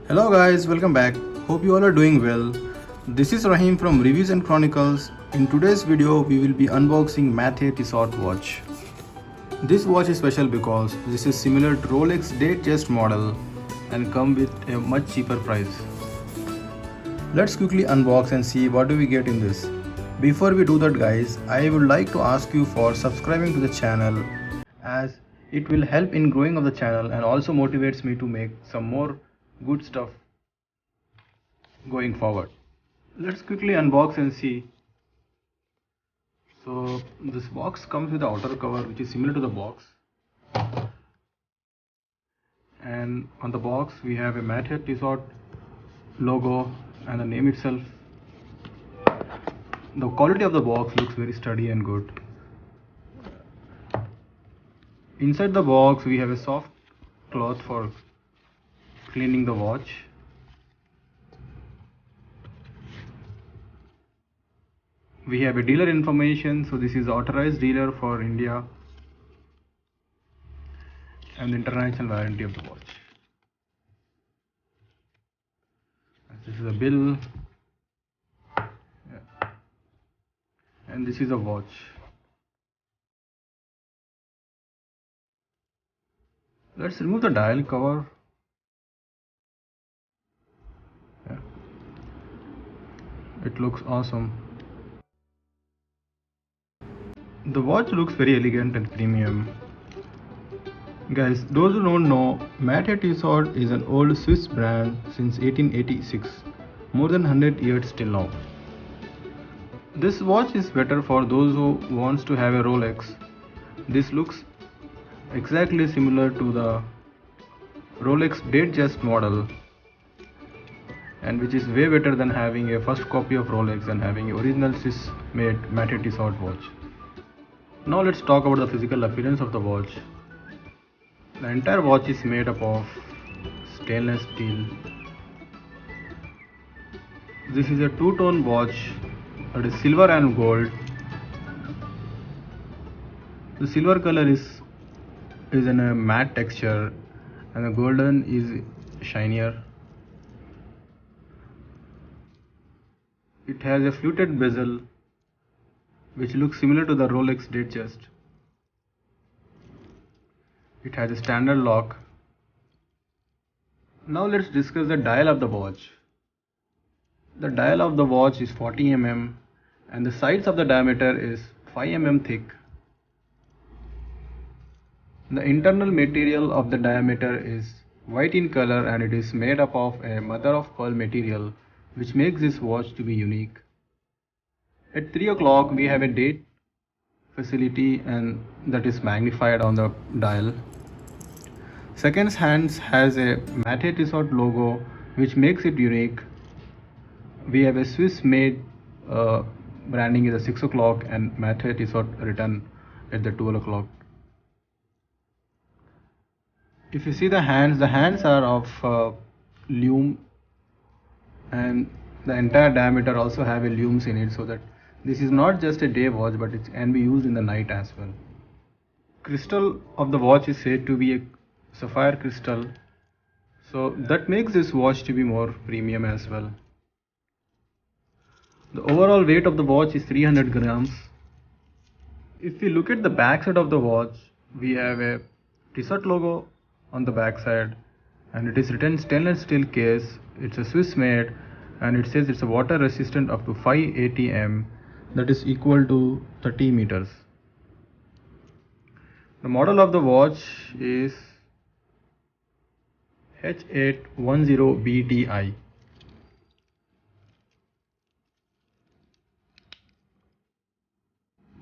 Hello guys, welcome back. Hope you all are doing well. This is Raheem from Reviewz&Chronicles. In today's video, we will be unboxing Mathey Tissot watch. This watch is special because this is similar to Rolex Datejust model and come with a much cheaper price. Let's quickly unbox and see what do we get in this. Before we do that guys, I would like to ask you for subscribing to the channel as it will help in growing of the channel and also motivates me to make some more good stuff going forward. Let's quickly unbox and see. So this box comes with the outer cover which is similar to the box, and on the box we have a Mathey Tissot logo and the name itself. The quality of the box looks very sturdy and good. Inside the box we have a soft cloth for cleaning the watch. We have a dealer information, so this is authorized dealer for India and the international warranty of the watch. This is a bill, and this is a watch. Let's remove the dial cover. It looks awesome. The watch looks very elegant and premium. Guys, those who don't know, Mathey Tissot is an old Swiss brand since 1886, more than 100 years till now. This watch is better for those who wants to have a Rolex. This looks exactly similar to the Rolex Datejust model, and which is way better than having a first copy of Rolex and having an original Swiss made Mathey Tissot watch. Now let's talk about the physical appearance of the watch. The entire watch is made up of stainless steel. This is a two-tone watch, that is silver and gold. The silver color is in a matte texture and the golden is shinier. It has a fluted bezel which looks similar to the Rolex Datejust. It has a standard lock. Now let's discuss the dial of the watch. The dial of the watch is 40 mm and the sides of the diameter is 5 mm thick. The internal material of the diameter is white in color and it is made up of a mother of pearl material, which makes this watch to be unique. At 3 o'clock we have a date facility and that is magnified on the dial. Second hands has a Mathey Tissot logo which makes it unique. We have a Swiss made branding at 6 o'clock and Mathey Tissot written at the 12 o'clock. If you see the hands are of lume, and the entire diameter also have a lumes in it, so that this is not just a day watch but it can be used in the night as well. Crystal of the watch is said to be a sapphire crystal, so that makes this watch to be more premium as well. The overall weight of the watch is 300 grams. If we look at the back side of the watch, we have a Tissot logo on the back side and it is written stainless steel case. It's a Swiss made and it says it's a water resistant up to 580 m, that is equal to 30 meters. The model of the watch is H810BTI.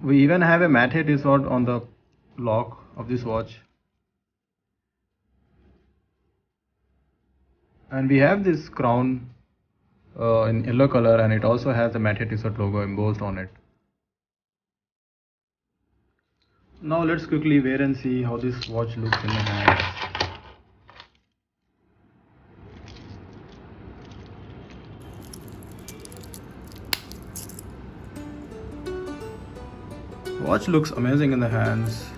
We even have a Mathey Tissot on the lock of this watch. And we have this crown in yellow color and it also has the Mathey Tissot logo embossed on it. Now let's quickly wear and see how this watch looks in the hand. Watch looks amazing in the hands.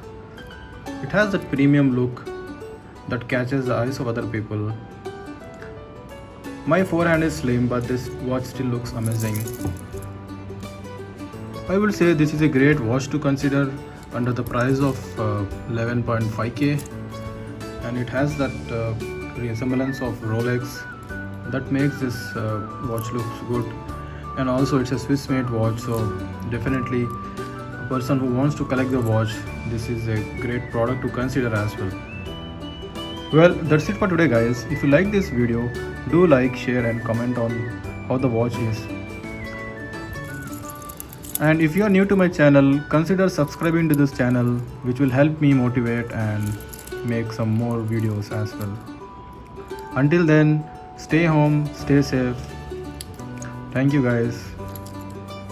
It has that premium look that catches the eyes of other people. My forehand is slim, but this watch still looks amazing. I would say this is a great watch to consider under the price of 11.5k, and it has that resemblance of Rolex that makes this watch looks good. And also it's a Swiss made watch, so definitely a person who wants to collect the watch, this is a great product to consider as well. Well, that's it for today guys. If you like this video, do like, share and comment on how the watch is. And if you are new to my channel, consider subscribing to this channel, which will help me motivate and make some more videos as well. Until then, stay home, stay safe. Thank you guys.